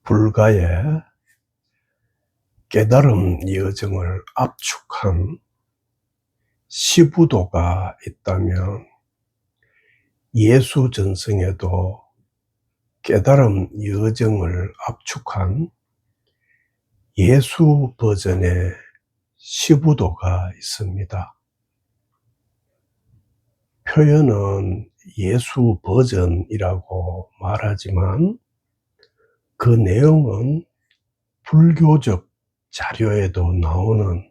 불가의 깨달음 여정을 압축한 시부도가 있다면 예수 전승에도 깨달음 여정을 압축한 예수 버전의 시부도가 있습니다. 표현은 예수 버전이라고 말하지만 그 내용은 불교적 자료에도 나오는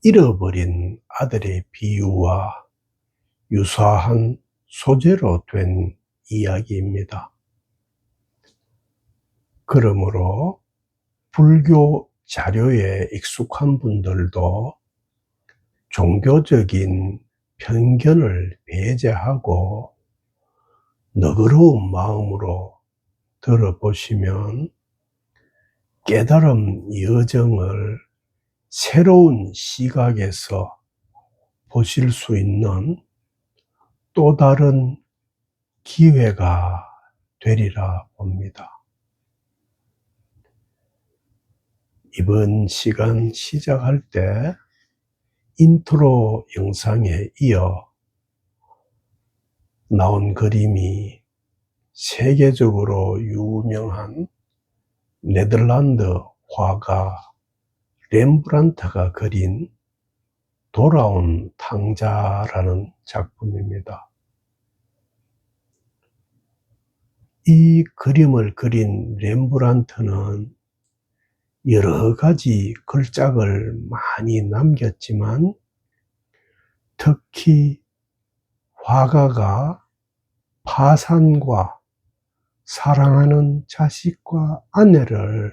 잃어버린 아들의 비유와 유사한 소재로 된 이야기입니다. 그러므로 불교 자료에 익숙한 분들도 종교적인 편견을 배제하고 너그러운 마음으로 들어보시면 깨달음 여정을 새로운 시각에서 보실 수 있는 또 다른 기회가 되리라 봅니다. 이번 시간 시작할 때 인트로 영상에 이어 나온 그림이 세계적으로 유명한 네덜란드 화가 렘브란트가 그린 돌아온 탕자라는 작품입니다. 이 그림을 그린 렘브란트는 여러 가지 걸작을 많이 남겼지만 특히 화가가 파산과 사랑하는 자식과 아내를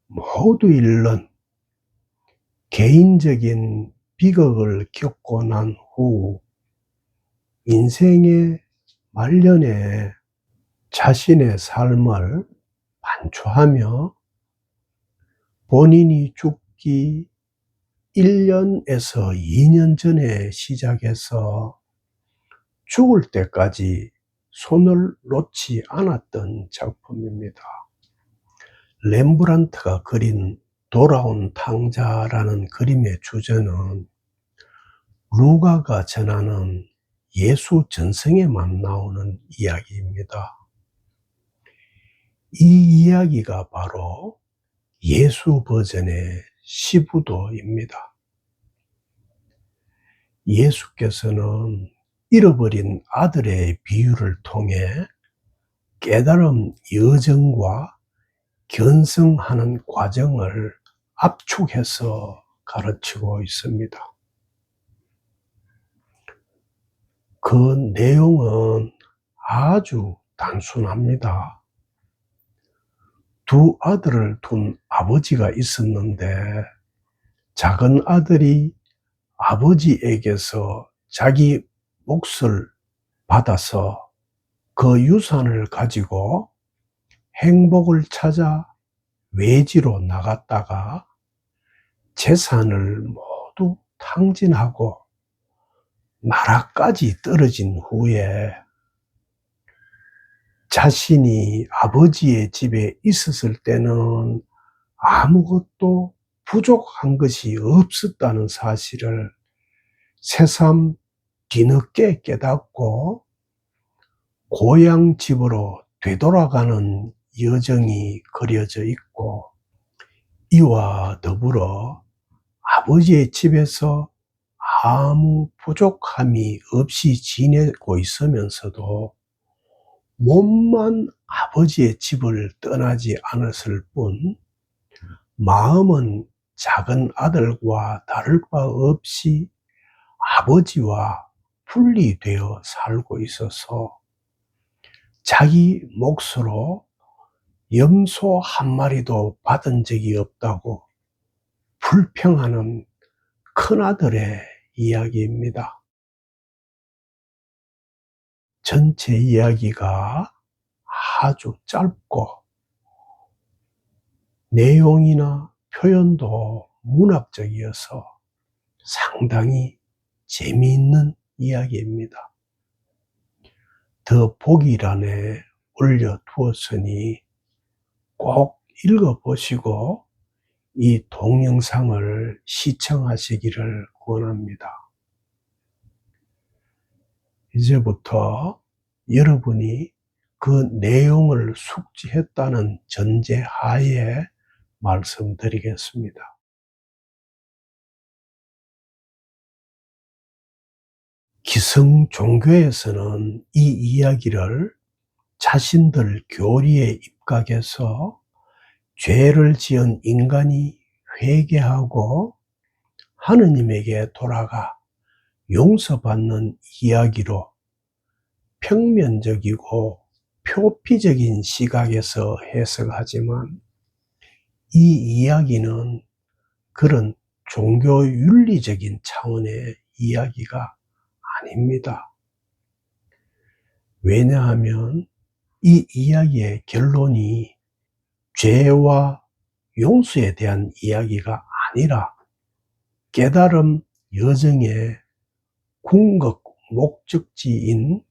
모두 잃는 개인적인 비극을 겪고 난 후 인생의 말년에 자신의 삶을 반추하며 본인이 죽기 1년에서 2년 전에 시작해서 죽을 때까지 손을 놓지 않았던 작품입니다. 렘브란트가 그린 돌아온 탕자라는 그림의 주제는 루가가 전하는 예수 전승에만 나오는 이야기입니다. 이 이야기가 바로 예수 버전의 시부도입니다. 예수께서는 잃어버린 아들의 비유를 통해 깨달음 여정과 견성하는 과정을 압축해서 가르치고 있습니다. 그 내용은 아주 단순합니다. 두 아들을 둔 아버지가 있었는데 작은 아들이 아버지에게서 자기 몫을 받아서 그 유산을 가지고 행복을 찾아 외지로 나갔다가 재산을 모두 탕진하고 나라까지 떨어진 후에 자신이 아버지의 집에 있었을 때는 아무것도 부족한 것이 없었다는 사실을 새삼 뒤늦게 깨닫고 고향 집으로 되돌아가는 여정이 그려져 있고, 이와 더불어 아버지의 집에서 아무 부족함이 없이 지내고 있으면서도 몸만 아버지의 집을 떠나지 않았을 뿐 마음은 작은 아들과 다를 바 없이 아버지와 분리되어 살고 있어서 자기 몫으로 염소 한 마리도 받은 적이 없다고 불평하는 큰아들의 이야기입니다. 전체 이야기가 아주 짧고 내용이나 표현도 문학적이어서 상당히 재미있는 이야기입니다. 더보기란에 올려두었으니 꼭 읽어보시고 이 동영상을 시청하시기를 권합니다. 이제부터 여러분이 그 내용을 숙지했다는 전제하에 말씀드리겠습니다. 기성 종교에서는 이 이야기를 자신들 교리에 입각해서 죄를 지은 인간이 회개하고 하느님에게 돌아가 용서받는 이야기로 평면적이고 표피적인 시각에서 해석하지만 이 이야기는 그런 종교 윤리적인 차원의 이야기가 아닙니다. 왜냐하면 이 이야기의 결론이 죄와 용서에 대한 이야기가 아니라 깨달음 여정의 궁극 목적지인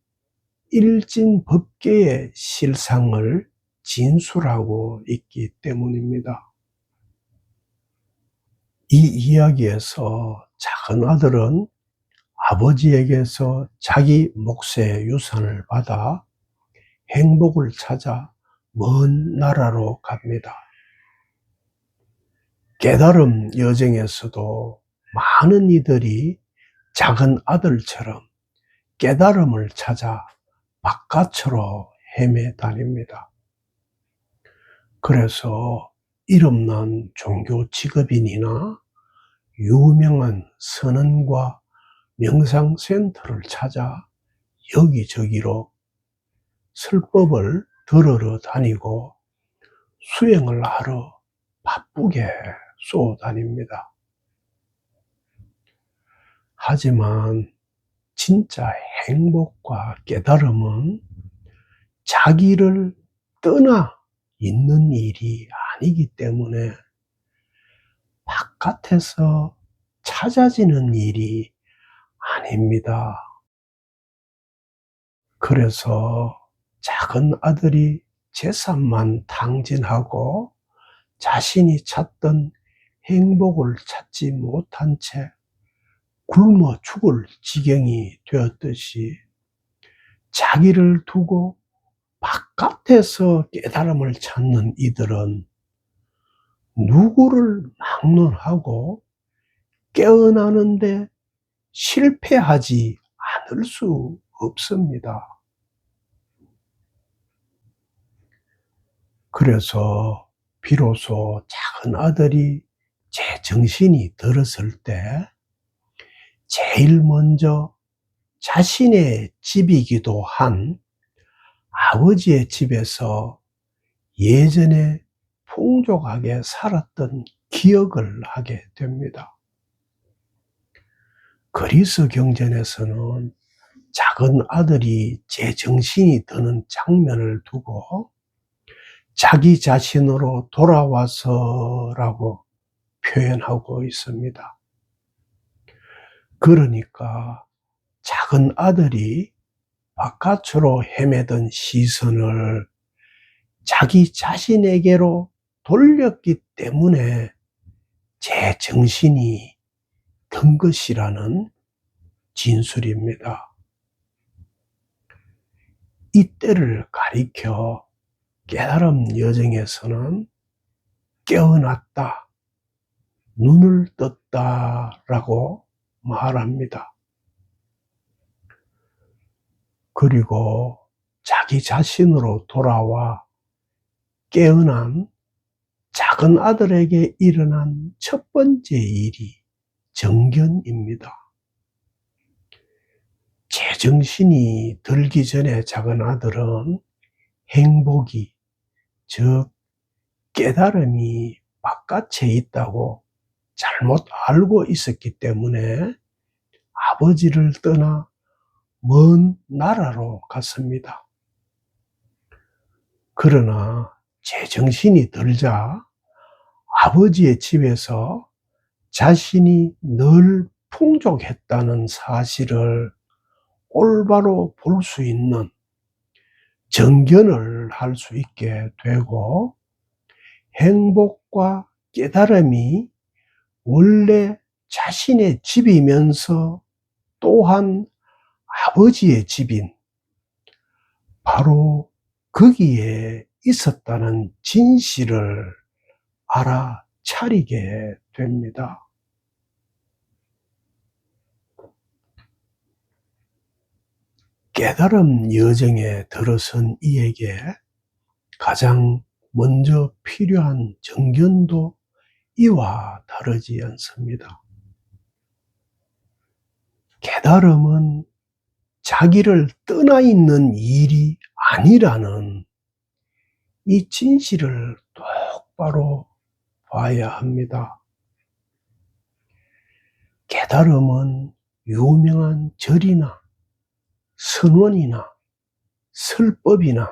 일진법계의 실상을 진술하고 있기 때문입니다. 이 이야기에서 작은 아들은 아버지에게서 자기 몫의 유산을 받아 행복을 찾아 먼 나라로 갑니다. 깨달음 여정에서도 많은 이들이 작은 아들처럼 깨달음을 찾아 바깥으로 헤매 다닙니다. 그래서 이름난 종교 직업인이나 유명한 선언과 명상센터를 찾아 여기저기로 설법을 들으러 다니고 수행을 하러 바쁘게 쏘다닙니다. 하지만 진짜 행복과 깨달음은 자기를 떠나 있는 일이 아니기 때문에 바깥에서 찾아지는 일이 아닙니다. 그래서 작은 아들이 재산만 탕진하고 자신이 찾던 행복을 찾지 못한 채 굶어 죽을 지경이 되었듯이 자기를 두고 바깥에서 깨달음을 찾는 이들은 누구를 막론하고 깨어나는데 실패하지 않을 수 없습니다. 그래서 비로소 작은 아들이 제정신이 들었을 때 제일 먼저 자신의 집이기도 한 아버지의 집에서 예전에 풍족하게 살았던 기억을 하게 됩니다. 그리스 경전에서는 작은 아들이 제정신이 드는 장면을 두고 자기 자신으로 돌아와서라고 표현하고 있습니다. 그러니까 작은 아들이 바깥으로 헤매던 시선을 자기 자신에게로 돌렸기 때문에 제정신이 든 것이라는 진술입니다. 이때를 가리켜 깨달음 여정에서는 깨어났다, 눈을 떴다 라고 말합니다. 그리고 자기 자신으로 돌아와 깨어난 작은 아들에게 일어난 첫 번째 일이 정견입니다. 제정신이 들기 전에 작은 아들은 행복이, 즉 깨달음이 바깥에 있다고 잘못 알고 있었기 때문에 아버지를 떠나 먼 나라로 갔습니다. 그러나 제정신이 들자 아버지의 집에서 자신이 늘 풍족했다는 사실을 올바로 볼 수 있는 정견을 할 수 있게 되고 행복과 깨달음이 원래 자신의 집이면서 또한 아버지의 집인 바로 거기에 있었다는 진실을 알아차리게 됩니다. 깨달음 여정에 들어선 이에게 가장 먼저 필요한 정견도 이와 다르지 않습니다. 깨달음은 자기를 떠나 있는 일이 아니라는 이 진실을 똑바로 봐야 합니다. 깨달음은 유명한 절이나 선원이나 설법이나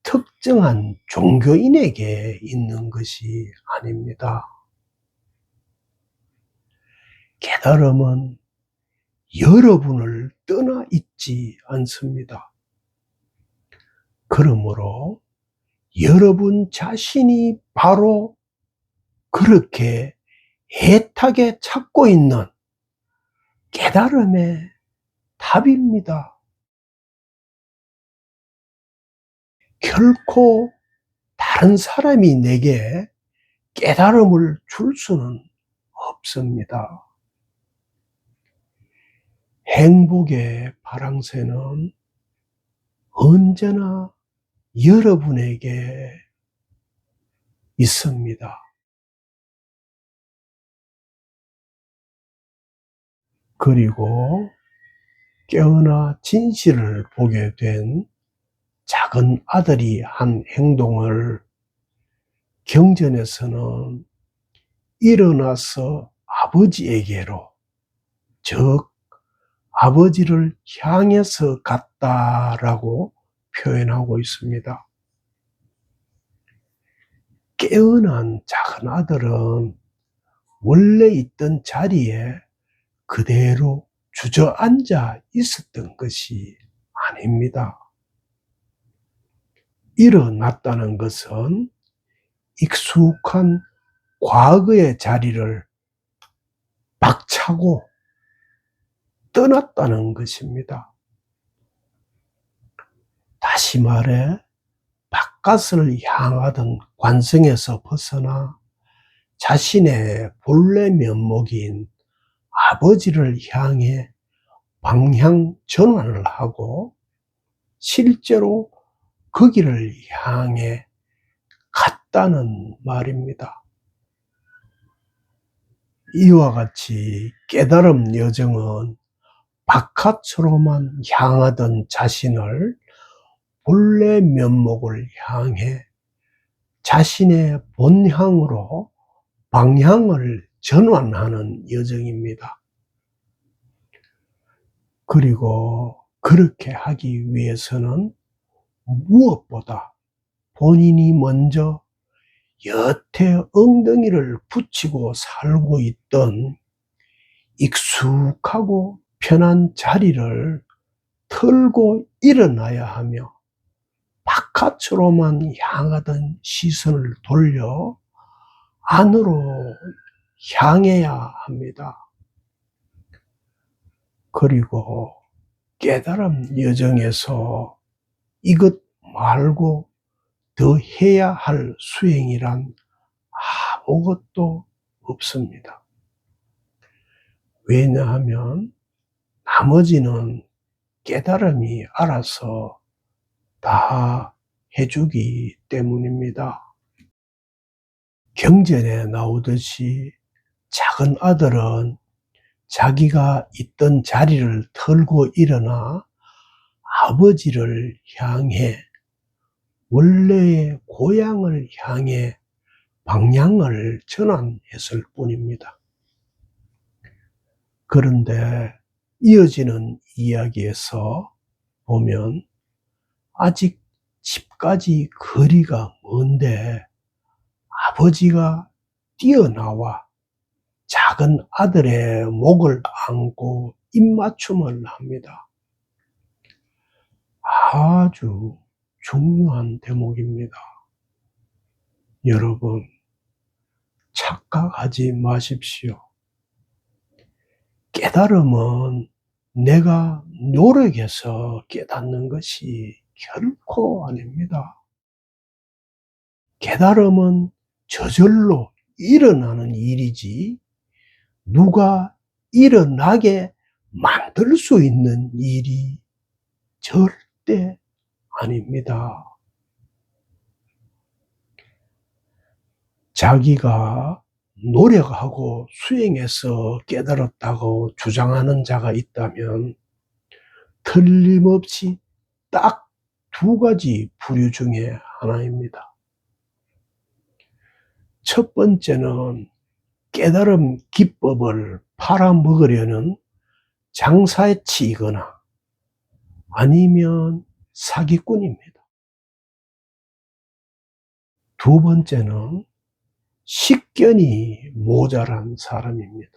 특정한 종교인에게 있는 것이 아닙니다. 깨달음은 여러분을 떠나 있지 않습니다. 그러므로 여러분 자신이 바로 그렇게 애타게 찾고 있는 깨달음의 답입니다. 결코 다른 사람이 내게 깨달음을 줄 수는 없습니다. 행복의 파랑새는 언제나 여러분에게 있습니다. 그리고 깨어나 진실을 보게 된 작은 아들이 한 행동을 경전에서는 일어나서 아버지에게로, 즉 아버지를 향해서 갔다라고 표현하고 있습니다. 깨어난 작은 아들은 원래 있던 자리에 그대로 주저앉아 있었던 것이 아닙니다. 일어났다는 것은 익숙한 과거의 자리를 박차고 떠났다는 것입니다. 다시 말해 바깥을 향하던 관성에서 벗어나 자신의 본래 면목인 아버지를 향해 방향 전환을 하고 실제로 거기를 향해 갔다는 말입니다. 이와 같이 깨달음 여정은 바깥으로만 향하던 자신을 본래 면목을 향해 자신의 본향으로 방향을 전환하는 여정입니다. 그리고 그렇게 하기 위해서는 무엇보다 본인이 먼저 여태 엉덩이를 붙이고 살고 있던 익숙하고 편한 자리를 털고 일어나야 하며 바깥으로만 향하던 시선을 돌려 안으로 향해야 합니다. 그리고 깨달음 여정에서 이것 말고 더 해야 할 수행이란 아무것도 없습니다. 왜냐하면 나머지는 깨달음이 알아서 다 해주기 때문입니다. 경전에 나오듯이 작은 아들은 자기가 있던 자리를 털고 일어나 아버지를 향해 원래의 고향을 향해 방향을 전환했을 뿐입니다. 그런데 이어지는 이야기에서 보면 아직 집까지 거리가 먼데 아버지가 뛰어나와 작은 아들의 목을 안고 입맞춤을 합니다. 아주 중요한 대목입니다. 여러분, 착각하지 마십시오. 깨달음은 내가 노력해서 깨닫는 것이 결코 아닙니다. 깨달음은 저절로 일어나는 일이지 누가 일어나게 만들 수 있는 일이 절대 아닙니다. 자기가 노력하고 수행해서 깨달았다고 주장하는 자가 있다면 틀림없이 딱 두 가지 부류 중에 하나입니다. 첫 번째는 깨달음 기법을 팔아먹으려는 장사치이거나 아니면 사기꾼입니다. 두 번째는 식견이 모자란 사람입니다.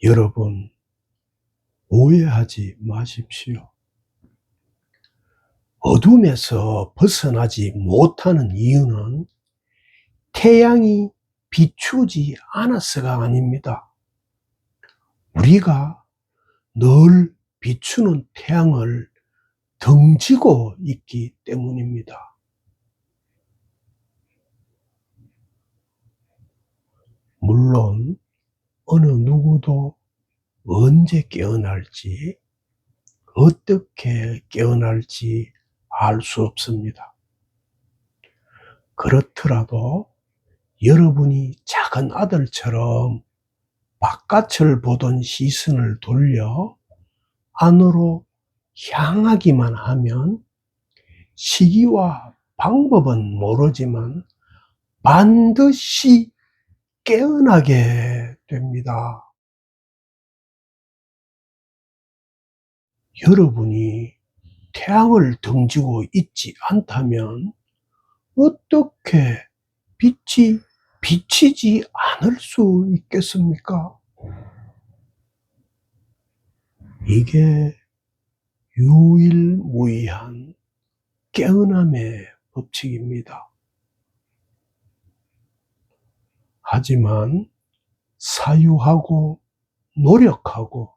여러분, 오해하지 마십시오. 어둠에서 벗어나지 못하는 이유는 태양이 비추지 않아서가 아닙니다. 우리가 늘 비추는 태양을 등지고 있기 때문입니다. 물론 어느 누구도 언제 깨어날지, 어떻게 깨어날지 알 수 없습니다. 그렇더라도 여러분이 작은 아들처럼 바깥을 보던 시선을 돌려 안으로 향하기만 하면 시기와 방법은 모르지만 반드시 깨어나게 됩니다. 여러분이 태양을 등지고 있지 않다면 어떻게 빛이 비치지 않을 수 있겠습니까? 이게 유일무이한 깨어남의 법칙입니다. 하지만 사유하고 노력하고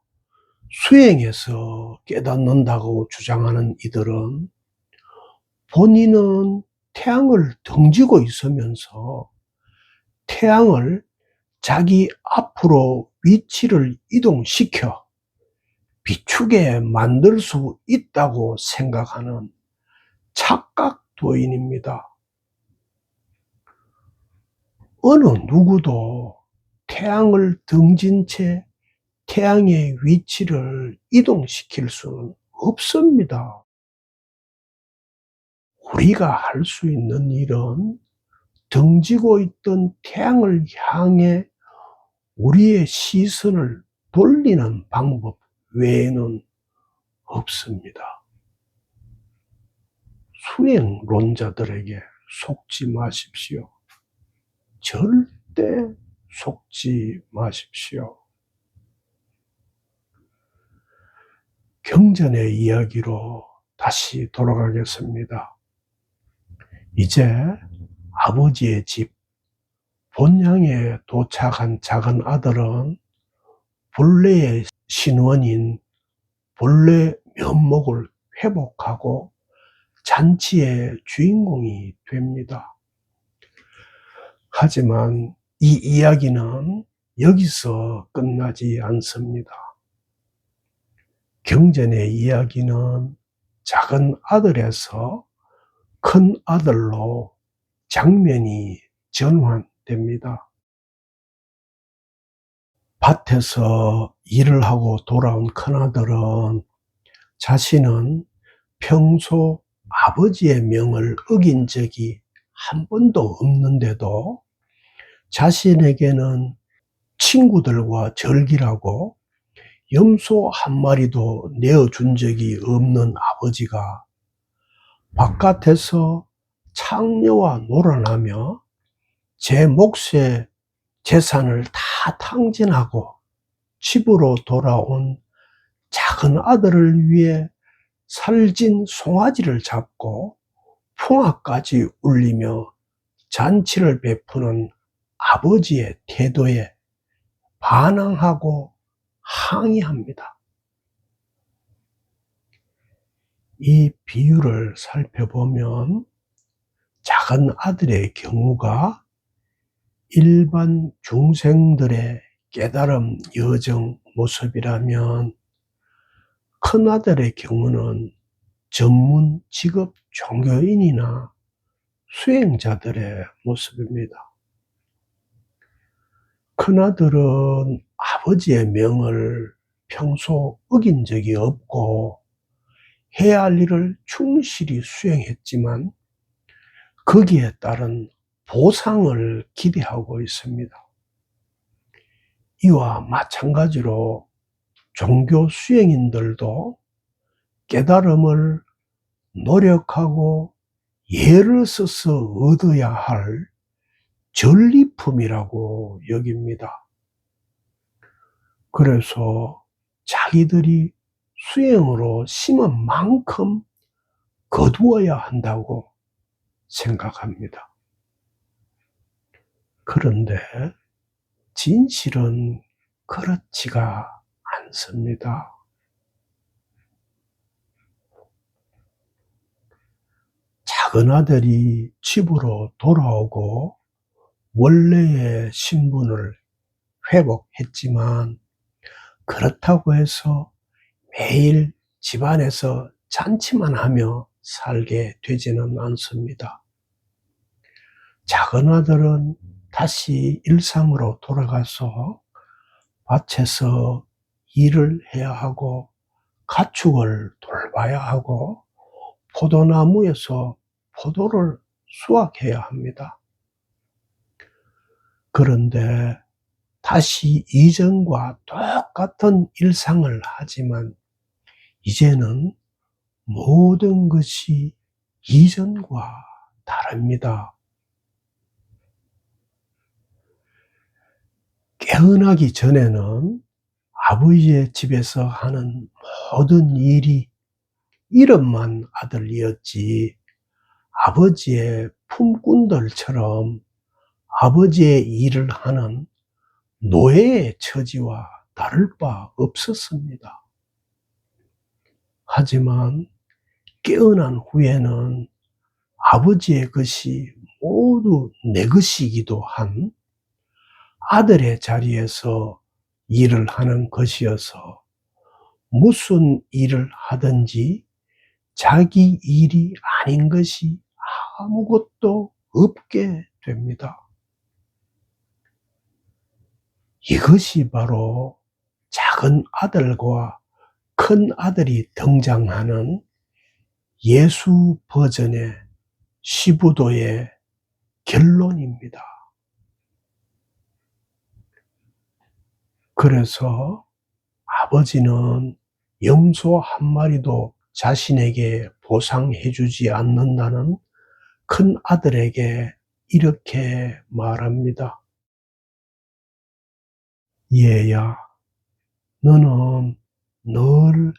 수행해서 깨닫는다고 주장하는 이들은 본인은 태양을 등지고 있으면서 태양을 자기 앞으로 위치를 이동시켜 비추게 만들 수 있다고 생각하는 착각도인입니다. 어느 누구도 태양을 등진 채 태양의 위치를 이동시킬 수는 없습니다. 우리가 할 수 있는 일은 등지고 있던 태양을 향해 우리의 시선을 돌리는 방법 외에는 없습니다. 수행론자들에게 속지 마십시오. 절대 속지 마십시오. 경전의 이야기로 다시 돌아가겠습니다. 이제 아버지의 집 본향에 도착한 작은 아들은 본래의 신원인 본래 면목을 회복하고 잔치의 주인공이 됩니다. 하지만 이 이야기는 여기서 끝나지 않습니다. 경전의 이야기는 작은 아들에서 큰 아들로 장면이 전환됩니다. 밭에서 일을 하고 돌아온 큰아들은 자신은 평소 아버지의 명을 어긴 적이 한 번도 없는데도 자신에게는 친구들과 절기라고 염소 한 마리도 내어준 적이 없는 아버지가 바깥에서 창녀와 놀아나며 제 몫의 재산을 다 탕진하고 집으로 돌아온 작은 아들을 위해 살찐 송아지를 잡고 풍악까지 울리며 잔치를 베푸는 아버지의 태도에 반항하고 항의합니다. 이 비유를 살펴보면 작은 아들의 경우가 일반 중생들의 깨달음 여정 모습이라면, 큰아들의 경우는 전문 직업 종교인이나 수행자들의 모습입니다. 큰아들은 아버지의 명을 평소 어긴 적이 없고 해야 할 일을 충실히 수행했지만 거기에 따른 보상을 기대하고 있습니다. 이와 마찬가지로 종교 수행인들도 깨달음을 노력하고 예를 써서 얻어야 할 전리품이라고 여깁니다. 그래서 자기들이 수행으로 심은 만큼 거두어야 한다고 생각합니다. 그런데 진실은 그렇지가 않습니다. 작은아들이 집으로 돌아오고 원래의 신분을 회복했지만, 그렇다고 해서 매일 집안에서 잔치만 하며 살게 되지는 않습니다. 작은아들은 다시 일상으로 돌아가서 밭에서 일을 해야 하고 가축을 돌봐야 하고 포도나무에서 포도를 수확해야 합니다. 그런데 다시 이전과 똑같은 일상을 하지만 이제는 모든 것이 이전과 다릅니다. 깨어나기 전에는 아버지의 집에서 하는 모든 일이 이름만 아들이었지, 아버지의 품꾼들처럼 아버지의 일을 하는 노예의 처지와 다를 바 없었습니다. 하지만 깨어난 후에는 아버지의 것이 모두 내 것이기도 한 아들의 자리에서 일을 하는 것이어서 무슨 일을 하든지 자기 일이 아닌 것이 아무것도 없게 됩니다. 이것이 바로 작은 아들과 큰 아들이 등장하는 예수 버전의 시부도의 결론입니다. 그래서 아버지는 염소 한 마리도 자신에게 보상해 주지 않는다는 큰 아들에게 이렇게 말합니다. 얘야, 너는 늘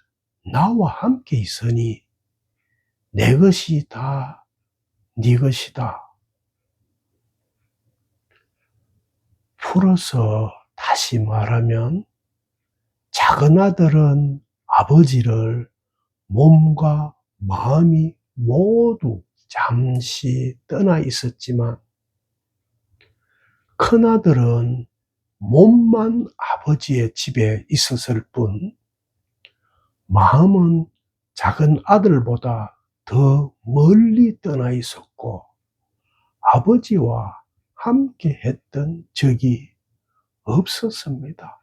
나와 함께 있으니 내 것이 다 네 것이다. 풀어서 다시 말하면, 작은 아들은 아버지를 몸과 마음이 모두 잠시 떠나 있었지만, 큰아들은 몸만 아버지의 집에 있었을 뿐 마음은 작은 아들보다 더 멀리 떠나 있었고 아버지와 함께 했던 적이 없었습니다.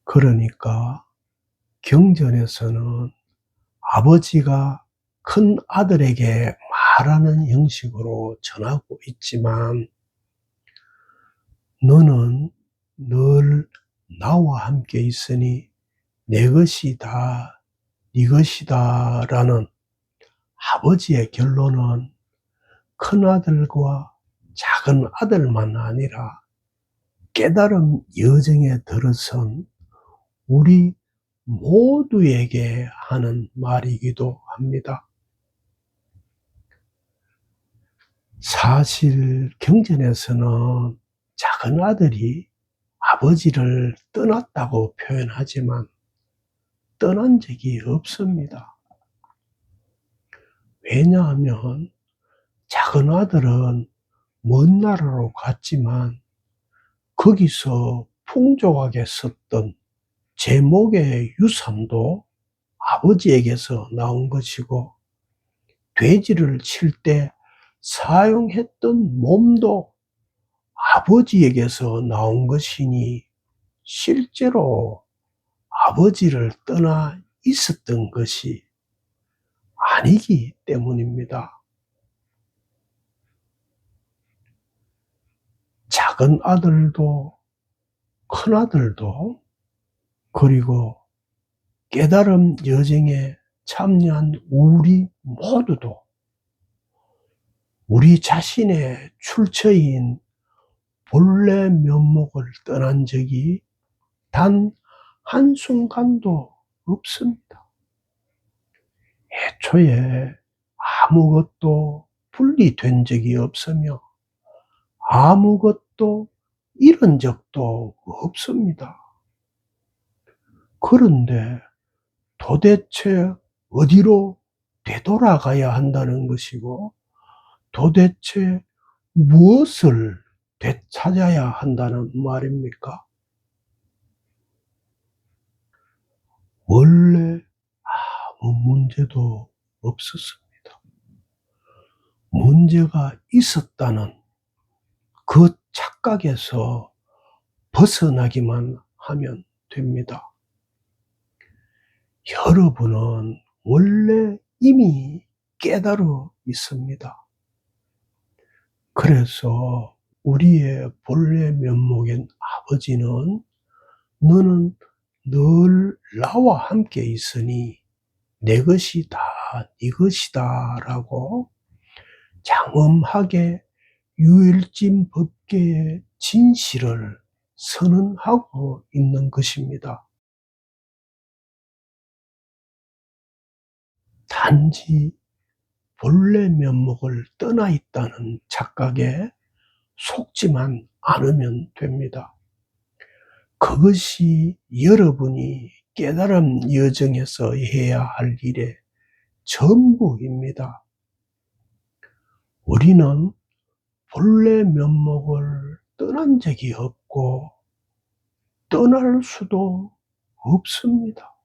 그러니까 경전에서는 아버지가 큰 아들에게 말하는 형식으로 전하고 있지만, 너는 늘 나와 함께 있으니 내 것이 다 네 것이다 라는 아버지의 결론은 큰아들과 작은 아들만 아니라 깨달음 여정에 들어선 우리 모두에게 하는 말이기도 합니다. 사실 경전에서는 작은 아들이 아버지를 떠났다고 표현하지만 떠난 적이 없습니다. 왜냐하면 작은 아들은 먼 나라로 갔지만 거기서 풍족하게 썼던 제목의 유산도 아버지에게서 나온 것이고, 돼지를 칠 때 사용했던 몸도 아버지에게서 나온 것이니 실제로 아버지를 떠나 있었던 것이 아니기 때문입니다. 작은 아들도 큰 아들도, 그리고 깨달음 여정에 참여한 우리 모두도 우리 자신의 출처인 본래 면목을 떠난 적이 단 한순간도 없습니다. 애초에 아무것도 분리된 적이 없으며 아무것도 잃은 적도 없습니다. 그런데 도대체 어디로 되돌아가야 한다는 것이고, 도대체 무엇을 되찾아야 한다는 말입니까? 원래 아무 문제도 없었습니다. 문제가 있었다는 그 착각에서 벗어나기만 하면 됩니다. 여러분은 원래 이미 깨달아 있습니다. 그래서 우리의 본래 면목인 아버지는 너는 늘 나와 함께 있으니 내 것이 다 네 것이다 라고 장엄하게 유일진 법계의 진실을 선언하고 있는 것입니다. 단지 본래 면목을 떠나 있다는 착각에 속지만 않으면 됩니다. 그것이 여러분이 깨달음 여정에서 해야 할 일의 전부입니다. 우리는 본래 면목을 떠난 적이 없고 떠날 수도 없습니다.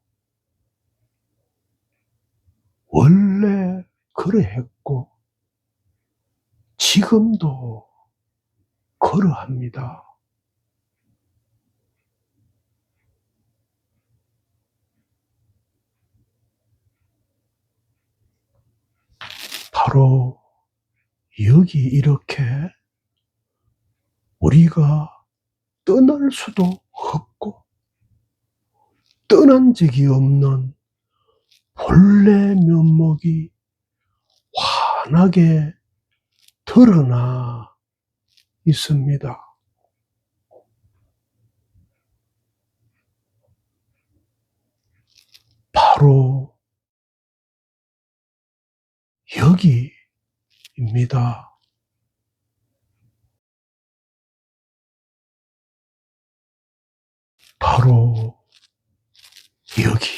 원래 그러했고 지금도 그러합니다. 바로 여기 이렇게 우리가 떠날 수도 없고 떠난 적이 없는 본래 면목이 환하게 드러나 있습니다. 바로 여기입니다. 바로 여기.